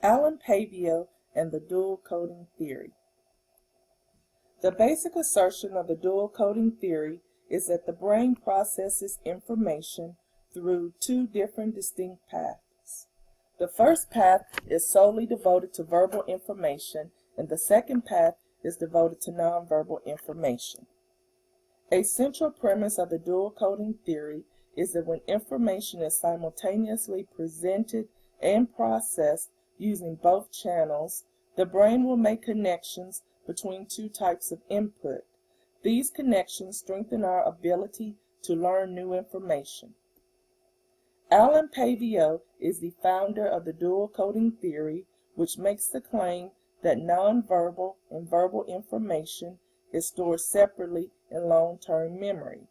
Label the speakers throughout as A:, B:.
A: Alan Pavio and the dual coding theory. The basic assertion of the dual coding theory is that the brain processes information through two different distinct paths. The first path is solely devoted to verbal information, and the second path is devoted to nonverbal information. A central premise of the dual coding theory is that when information is simultaneously presented and processed using both channels, the brain will make connections between two types of input. These connections strengthen our ability to learn new information. Alan Pavio is the founder of the dual coding theory, which makes the claim that nonverbal and verbal information is stored separately in long-term memory.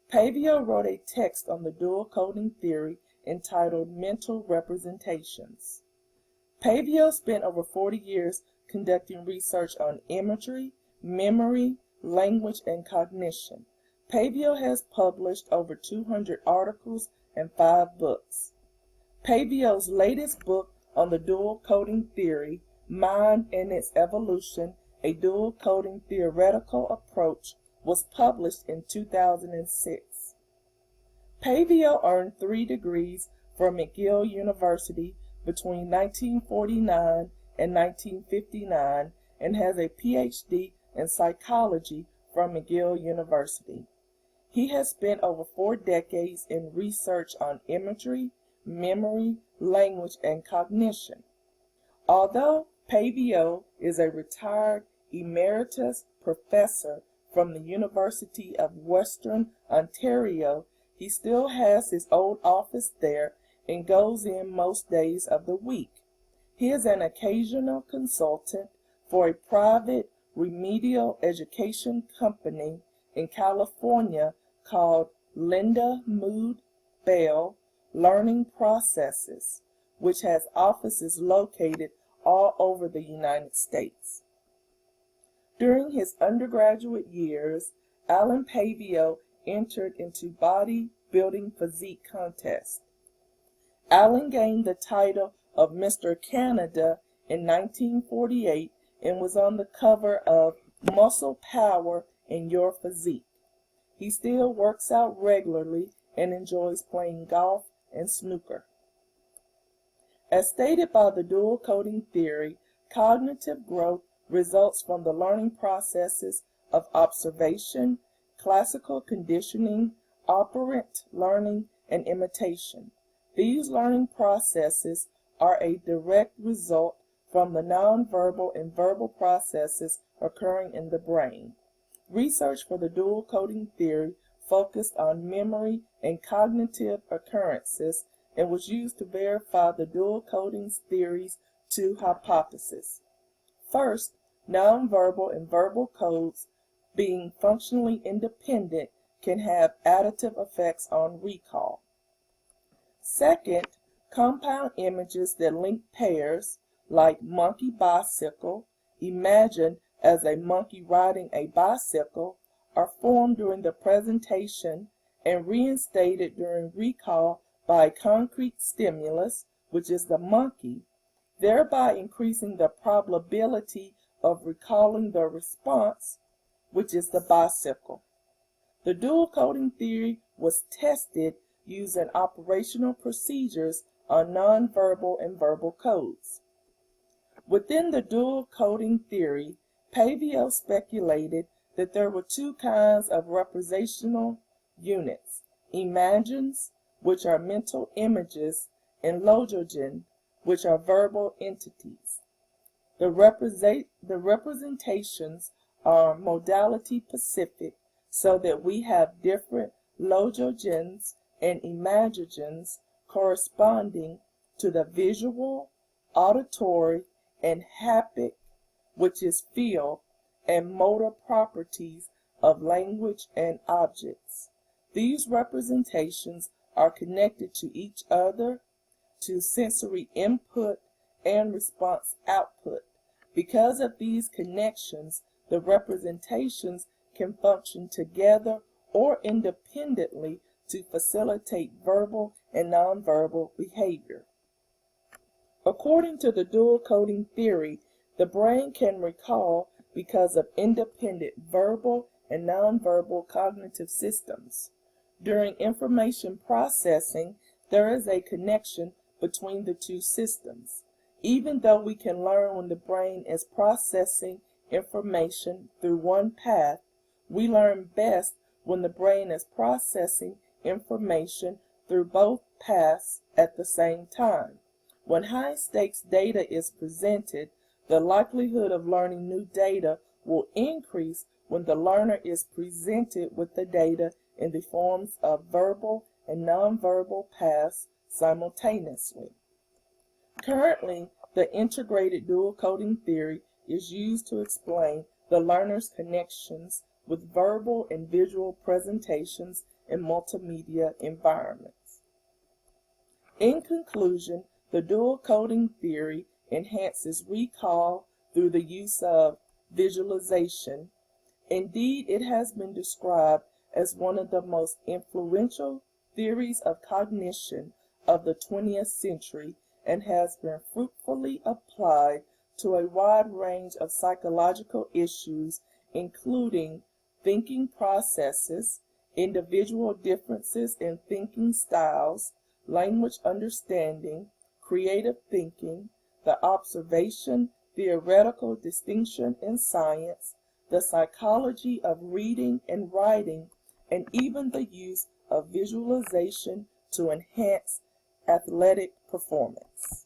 A: Pavio wrote a text on the dual coding theory entitled Mental Representations. Pavio spent over 40 years conducting research on imagery, memory, language, and cognition. Pavio has published over 200 articles and 5 books. Pavio's latest book on the dual coding theory, Mind and Its Evolution, a Dual Coding Theoretical Approach, was published in 2006. Pavio earned 3 degrees from McGill University between 1949 and 1959 and has a PhD in psychology from McGill University. He has spent over 4 decades in research on imagery, memory, language, and cognition. Although Pavio is a retired emeritus professor from the University of Western Ontario, he still has his old office there and goes in most days of the week. He is an occasional consultant for a private remedial education company in California called Linda Mood Bell Learning Processes, which has offices located all over the United States. During his undergraduate years, Alan Pavio entered into bodybuilding physique contests. Alan gained the title of Mr. Canada in 1948 and was on the cover of Muscle Power in Your Physique. He still works out regularly and enjoys playing golf and snooker. As stated by the dual coding theory, cognitive growth results from the learning processes of observation, classical conditioning, operant learning, and imitation. These learning processes are a direct result from the nonverbal and verbal processes occurring in the brain. Research for the dual coding theory focused on memory and cognitive occurrences and was used to verify the dual coding theory's 2 hypotheses. First, nonverbal and verbal codes, being functionally independent, can have additive effects on recall. Second, compound images that link pairs, like monkey bicycle, imagined as a monkey riding a bicycle, are formed during the presentation and reinstated during recall by a concrete stimulus, which is the monkey, thereby increasing the probability of recalling the response, which is the bicycle. The dual coding theory was tested using operational procedures on nonverbal and verbal codes. Within the dual coding theory, Pavio speculated that there were 2 kinds of representational units: imagines, which are mental images, and logogen, which are verbal entities. The representations are modality specific, so that we have different logogens and imagogens corresponding to the visual, auditory, and haptic, which is feel, and motor properties of language and objects. These representations are connected to each other, to sensory input and response output. Because of these connections, the representations can function together or independently to facilitate verbal and nonverbal behavior. According to the dual coding theory, the brain can recall because of independent verbal and nonverbal cognitive systems. During information processing, there is a connection between the two systems. Even though we can learn when the brain is processing information through one path, we learn best when the brain is processing information through both paths at the same time. When high-stakes data is presented, the likelihood of learning new data will increase when the learner is presented with the data in the forms of verbal and nonverbal paths simultaneously. Currently, the integrated dual coding theory is used to explain the learner's connections with verbal and visual presentations in multimedia environments. In conclusion, the dual coding theory enhances recall through the use of visualization. Indeed, it has been described as one of the most influential theories of cognition of the 20th century and has been fruitfully applied to a wide range of psychological issues, including thinking processes, individual differences in thinking styles, language understanding, creative thinking, the observation theoretical distinction in science, the psychology of reading and writing, and even the use of visualization to enhance athletic performance.